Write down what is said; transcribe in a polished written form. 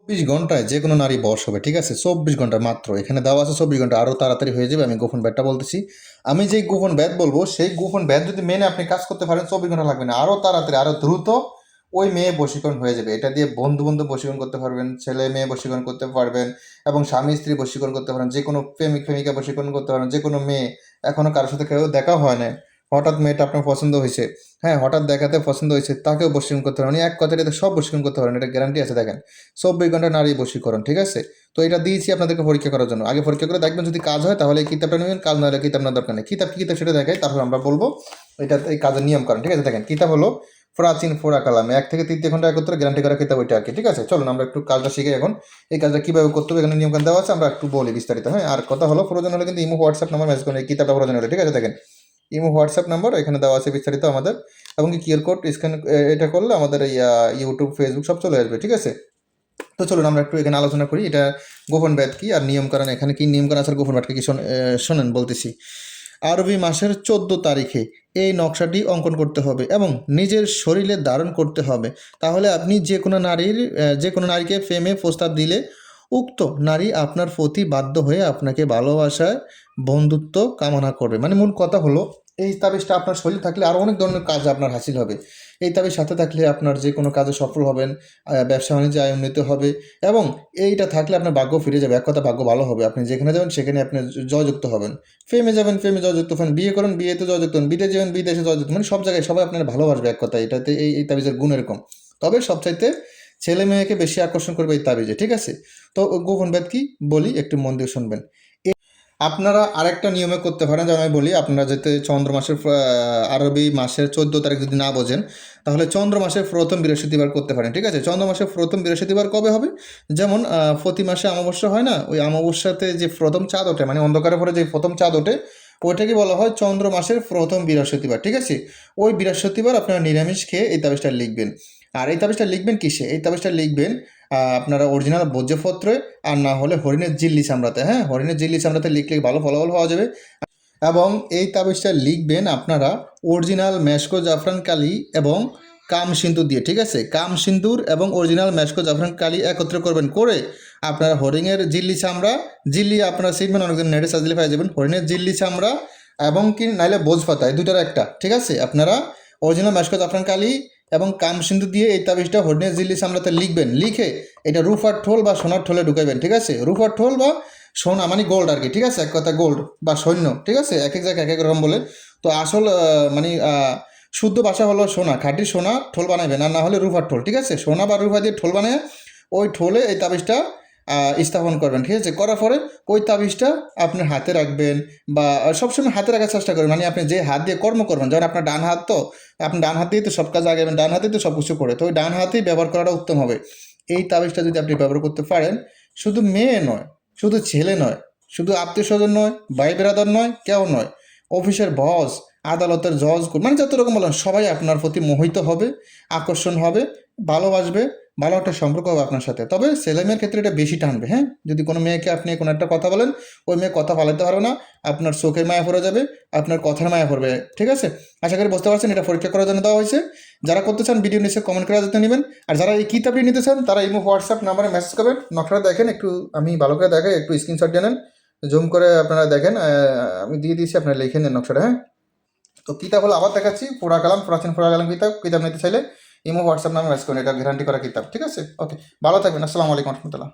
২৪ ঘন্টায় যে কোনো নারী বশ হবে, ঠিক আছে? ২৪ ঘন্টা মাত্র, এখানে দেওয়া আছে ২৪ ঘন্টা, আরও তাড়াতাড়ি হয়ে যাবে। আমি গোপন ব্যাটটা বলতেছি, আমি যেই গোপন ব্যাট বলবো সেই গোপন ব্যাট যদি মেনে আপনি কাজ করতে পারেন ২৪ ঘন্টা লাগবে না, আরও তাড়াতাড়ি আরও দ্রুত ওই মেয়ে বশীকরণ হয়ে যাবে। এটা দিয়ে বন্ধু বন্ধু বশীকরণ করতে পারবেন, ছেলে মেয়ে বশীকরণ করতে পারবেন, এবং স্বামী স্ত্রী বশীকরণ করতে পারেন, যে কোনো প্রেমিক প্রেমিকা বশীকরণ করতে পারেন, যে কোনো মেয়ে এখনও কারোর সাথে কেউ দেখা হয় না, হঠাৎ মেয়েটা আপনার পছন্দ হয়েছে, হ্যাঁ হঠাৎ দেখাতে পছন্দ হয়েছে, তাকেও বশীকরণ করতে পারেন। এক কথায় এটা সব বশীকরণ করতে পারেন, এটা গ্যারান্টি আছে। দেখেন ২৪ ঘন্টা নারী বশীকরণ, ঠিক আছে? তো এটা দিয়েছি আপনাদেরকে পরীক্ষা করার জন্য। আগে পরীক্ষা করে দেখবেন, যদি কাজ হয় তাহলে এই কিতাবটা নেবেন, কাজ না হলে কিতাব না দরকার নেই। কিতাব কি কিতাব সেটা দেখাই, তারপর আমরা বলবো এটা এই কাজের নিয়ম করেন, ঠিক আছে? দেখেন কিতাব হলো প্রাচীন ফোরা কালামে ১ থেকে ৩ ঘন্টা একত্রে গ্যারান্টি করা কিতাব, ওইটা আর কি, ঠিক আছে? চলুন আমরা একটু কাজটা শিখে এখন। এই কাজটা কীভাবে করতে হবে এখানে নিয়মকানুন দেওয়া আছে, আমরা একটু বলি বিস্তারিত। হ্যাঁ, আর কথা হলো প্রয়োজন হলে কিন্তু ইমো হোয়াটসঅ্যাপ নাম্বার মেসেজ করেন এই কিতাবটা প্রয়োজন হলে, ঠিক আছে? দেখেন ইমো হোয়াটসঅ্যাপ নাম্বার এখানে দেওয়া আছে বিস্তারিত আমাদের, এবং কি কিউআর কোড স্ক্যান এটা করলে আমাদের এই ইউটিউব ফেসবুক সব চলে আসবে, ঠিক আছে? তো চলুন আমরা একটু এখানে আলোচনা করি এটা গোপন ব্যাট কি আর নিয়মকানুন, এখানে কি নিয়মকানুন আছে গোপন ব্যাটকে কি শোনেন বলতেছি। আরবি মাসের 14 তারিখে এই নকশাটি অঙ্কন করতে হবে এবং নিজের শরীরে ধারণ করতে হবে। তাহলে আপনি যে কোনো নারীকে প্রেমে প্রস্তাব দিলে উক্ত নারী আপনার প্রতি বাধ্য হয়ে আপনাকে ভালোবাসায় বন্ধুত্ব কামনা করবে। মানে মূল কথা হলো, এই তাবিজটা আপনার শরীরে থাকলে আরও অনেক ধরনের কাজ আপনার হাসিল হবে। এই তাবিজ সাথে থাকলে আপনার যে কোনো কাজে সফল হবেন, ব্যবসা বাণিজ্যে আয় উন্নতি হবে, এবং এইটা থাকলে আপনার ভাগ্য ফিরে যাবে। এক কথা ভাগ্য ভালো হবে, আপনি যেখানে যাবেন সেখানে আপনি জয়যুক্ত হবেন। ফেমে যাবেন, ফেমে জয়যুক্ত হবেন, বিয়ে করেন, বিয়েতে জয়যুক্ত হন, বিদেশে যাবেন, বিদেশে জয়যুক্ত, মানে সব জায়গায় সবাই আপনার ভালোবাসবে। এক কথা এটাতে এই তাবিজের গুণ এরকম। তবে সবচাইতে ছেলে মেয়েকে বেশি আকর্ষণ করবে এই তাবিজে, ঠিক আছে? তো গোপন ভেদ কি বলি, একটু মন দিয়ে শুনবেন। আপনারা আরেকটা নিয়মে করতে পারেন, যেমন আমি বলি, আপনারা যাতে চন্দ্র মাসের আরবি মাসের 14 তারিখ যদি না বোঝেন, তাহলে চন্দ্র মাসের প্রথম বৃহস্পতিবার করতে পারেন, ঠিক আছে? চন্দ্র মাসের প্রথম বৃহস্পতিবার কবে হবে? যেমন প্রতি মাসে অমাবস্যা হয় না, ওই অমাবস্যাতে যে প্রথম চাঁদ ওঠে, মানে অন্ধকারের পরে যে প্রথম চাঁদ ওঠে, ওইটাকে বলা হয় চন্দ্র মাসের প্রথম বৃহস্পতিবার, ঠিক আছে? ওই বৃহস্পতিবার আপনারা নিরামিষ খেয়ে এই তাবিজটা লিখবেন। আর এই তাবিজটা লিখবেন কিসে? এই তাবিজটা লিখবেন আপনারা অরিজিনাল ভোজ্যপত্রে, আর না হলে হরিণের জিল্লি চামড়াতে। হ্যাঁ, হরিণের জিল্লি চামড়াতে লিখলে ভালো ফলাফল পাওয়া যাবে। এবং এই তাবিজটা লিখবেন আপনারা অরিজিনাল মেশকো জাফরান কালি এবং কাম সিন্দুর দিয়ে, ঠিক আছে? কাম সিন্দুর এবং অরিজিনাল মেশকো জাফরান কালি একত্রে করবেন, করে আপনারা হরিণের জিল্লি চামড়া, জিল্লি আপনারা শিখবেন, অনেকজন নেটে সাজলে পাই যাবেন, হরিণের জিল্লি চামড়া এবং কি নাইলে বোঝপাতা, এই দুটার একটা, ঠিক আছে? আপনারা অরিজিনাল মেশকো জাফরান কালি এবং কাম সিন্ধু দিয়ে এই তাবিজটা হরিণের জিল্লি চামড়াতে লিখবেন, লিখে এটা রূপার ঠোল বা সোনার ঠোলে ঢুকাইবেন, ঠিক আছে? রূপার ঠোল বা সোনা মানে গোল্ড আর কি, ঠিক আছে? এক কথা গোল্ড বা সৈন্য, ঠিক আছে? এক এক জায়গায় এক এক রকম বলে। তো আসল মানে শুদ্ধ ভাষা হলো সোনা, খাঁটি সোনা ঠোল বানাইবেন, আর না হলে রূপার ঠোল, ঠিক আছে? সোনা বা রূপা দিয়ে ঠোল বানায় ওই ঠোলে এই তাবিজটা স্থাপন করবেন, ঠিক আছে? করার পরে ওই তাবিজটা আপনার হাতে রাখবেন, বা সবসময় হাতে রাখার চেষ্টা করবেন। মানে আপনি যে হাত দিয়ে কর্ম করবেন, যেমন আপনার ডান হাত, তো আপনি ডান হাত দিয়েই তো সব কাজ আগাবেন, ডান হাতেই তো সব কিছু করে, তো ওই ডান হাতেই ব্যবহার করাটা উত্তম হবে। এই তাবিজটা যদি আপনি ব্যবহার করতে পারেন, শুধু মেয়ে নয়, শুধু ছেলে নয়, শুধু আত্মীয় স্বজন নয়, ভাই বেরাদার নয়, কেউ নয়, অফিসের বস, আদালতের জজ, মানে যত রকম বলেন সবাই আপনার প্রতি মোহিত হবে, আকর্ষণ হবে, ভালোবাসবে, ভালো একটা সম্পর্ক হবে আপনার সাথে। তবে ছেলে মেয়ের ক্ষেত্রে এটা বেশি টানবে। হ্যাঁ, যদি কোনো মেয়েকে আপনি কোনো একটা কথা বলেন, ওই মেয়ে কথা ফালাতে পারবে না, আপনার চোখের মায়া পড়ে যাবে, আপনার কথার মায়া পড়বে, ঠিক আছে? আশা করি বুঝতে পারছেন, এটা পরীক্ষা করার জন্য দেওয়া হয়েছে। যারা করতে চান ভিডিও নিচে কমেন্ট করে যেতে নেবেন, আর যারা এই কিতাবটি নিতে চান তারা ইমো হোয়াটসঅ্যাপ নাম্বারে মেসেজ করবেন। নকশাটা দেখেন একটু, আমি ভালো করে দেখাই, একটু স্ক্রিনশট দিয়ে নেন, জুম করে আপনারা দেখেন, আমি দিয়ে দিয়েছি, আপনারা লিখে নেন নকশাটা। হ্যাঁ, তো কিতাব হলো আবার দেখাচ্ছি, ফোড়া কালাম, প্রাচীন ফোড়া কালাম কিতাব। কিতাব নিতে চাইলে ইমো হোয়াটসঅ্যাপ নামে মেসেজ করুন, এটা গ্যারান্টি করা কিতাব, ঠিক আছে? ওকে, ভালো থাকবেন, আসসালামু আলাইকুম রহমতুল্লাহ।